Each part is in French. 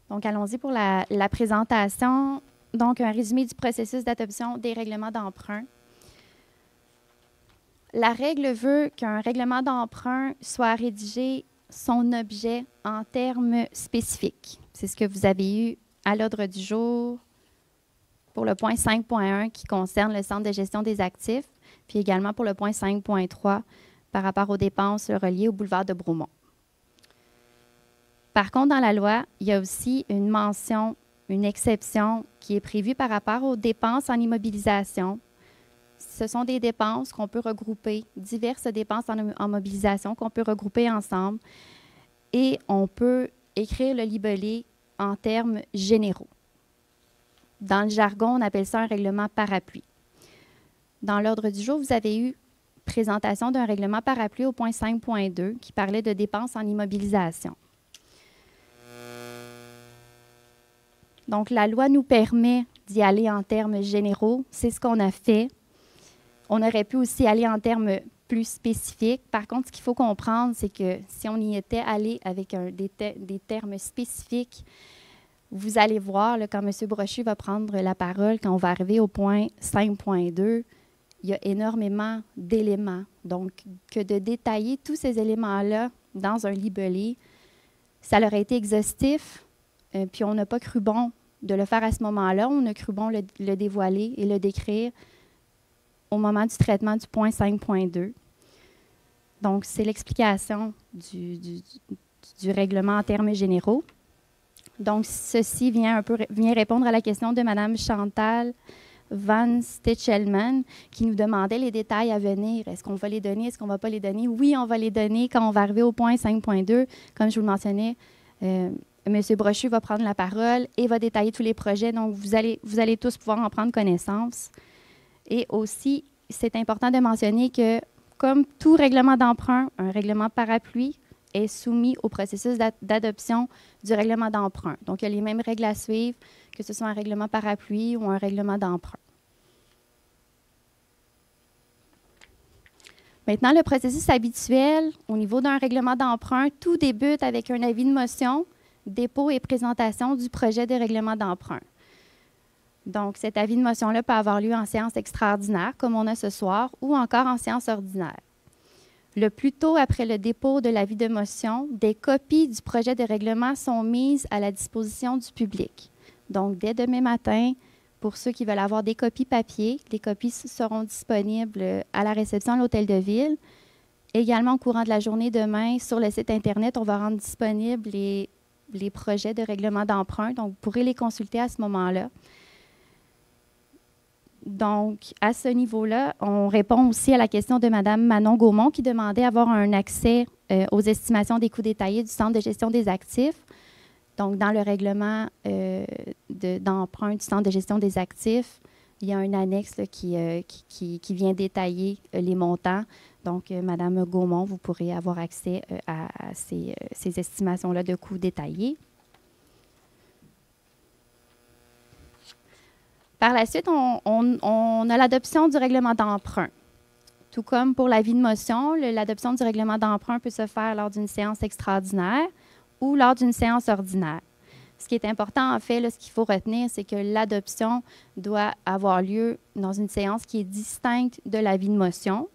Donc, allons-y pour la présentation. Donc, un résumé du processus d'adoption des règlements d'emprunt. La règle veut qu'un règlement d'emprunt soit rédigé son objet en termes spécifiques. C'est ce que vous avez eu à l'ordre du jour pour le point 5.1 qui concerne le Centre de gestion des actifs, puis également pour le point 5.3 par rapport aux dépenses reliées au boulevard de Bromont. Par contre, dans la loi, il y a aussi une mention, une exception qui est prévue par rapport aux dépenses en immobilisation. Ce sont des dépenses qu'on peut regrouper, diverses dépenses en mobilisation qu'on peut regrouper ensemble et on peut écrire le libellé en termes généraux. Dans le jargon, on appelle ça un règlement parapluie. Dans l'ordre du jour, vous avez eu présentation d'un règlement parapluie au point 5.2 qui parlait de dépenses en immobilisation. Donc, la loi nous permet d'y aller en termes généraux. C'est ce qu'on a fait. On aurait pu aussi aller en termes plus spécifiques. Par contre, ce qu'il faut comprendre, c'est que si on y était allé avec des termes spécifiques, vous allez voir, là, quand M. Brochu va prendre la parole, quand on va arriver au point 5.2, il y a énormément d'éléments. Donc, que de détailler tous ces éléments-là dans un libellé, ça leur a été exhaustif, puis on n'a pas cru bon de le faire à ce moment-là. On a cru bon le dévoiler et le décrire au moment du traitement du point 5.2. Donc, c'est l'explication du règlement en termes généraux. Donc, ceci vient répondre à la question de Mme Chantal Van Stichelman qui nous demandait les détails à venir. Est-ce qu'on va les donner? Est-ce qu'on ne va pas les donner? Oui, on va les donner quand on va arriver au point 5.2. Comme je vous le mentionnais, M. Brochu va prendre la parole et va détailler tous les projets. Donc, vous allez tous pouvoir en prendre connaissance. Et aussi, c'est important de mentionner que, comme tout règlement d'emprunt, un règlement parapluie est soumis au processus d'adoption du règlement d'emprunt. Donc, il y a les mêmes règles à suivre, que ce soit un règlement parapluie ou un règlement d'emprunt. Maintenant, le processus habituel au niveau d'un règlement d'emprunt, tout débute avec un avis de motion, dépôt et présentation du projet de règlement d'emprunt. Donc, cet avis de motion-là peut avoir lieu en séance extraordinaire, comme on a ce soir, ou encore en séance ordinaire. Le plus tôt après le dépôt de l'avis de motion, des copies du projet de règlement sont mises à la disposition du public. Donc, dès demain matin, pour ceux qui veulent avoir des copies papier, les copies seront disponibles à la réception à l'Hôtel de Ville. Également, au courant de la journée demain, sur le site Internet, on va rendre disponibles les projets de règlement d'emprunt. Donc, vous pourrez les consulter à ce moment-là. Donc, à ce niveau-là, on répond aussi à la question de Mme Manon Gaumont qui demandait avoir un accès aux estimations des coûts détaillés du Centre de gestion des actifs. Donc, dans le règlement d'emprunt du Centre de gestion des actifs, il y a un annexe là, qui vient détailler les montants. Donc, Mme Gaumont, vous pourrez avoir accès à ces estimations-là de coûts détaillés. Par la suite, on a l'adoption du règlement d'emprunt. Tout comme pour l'avis de motion, l'adoption du règlement d'emprunt peut se faire lors d'une séance extraordinaire ou lors d'une séance ordinaire. Ce qui est important, en fait, là, ce qu'il faut retenir, c'est que l'adoption doit avoir lieu dans une séance qui est distincte de l'avis de motion.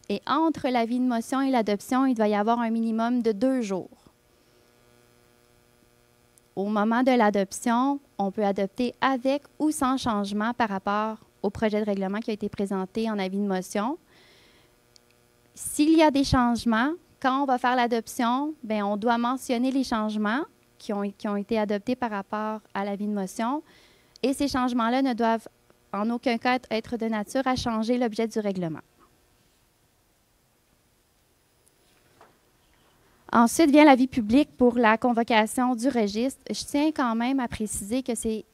Et entre l'avis de motion et l'adoption, il doit y avoir un minimum de 2 jours. Au moment de l'adoption, on peut adopter avec ou sans changement par rapport au projet de règlement qui a été présenté en avis de motion. S'il y a des changements, quand on va faire l'adoption, bien, on doit mentionner les changements qui ont été adoptés par rapport à l'avis de motion. Et ces changements-là ne doivent en aucun cas être de nature à changer l'objet du règlement. Ensuite vient l'avis public pour la convocation du registre. Je tiens quand même à préciser que ce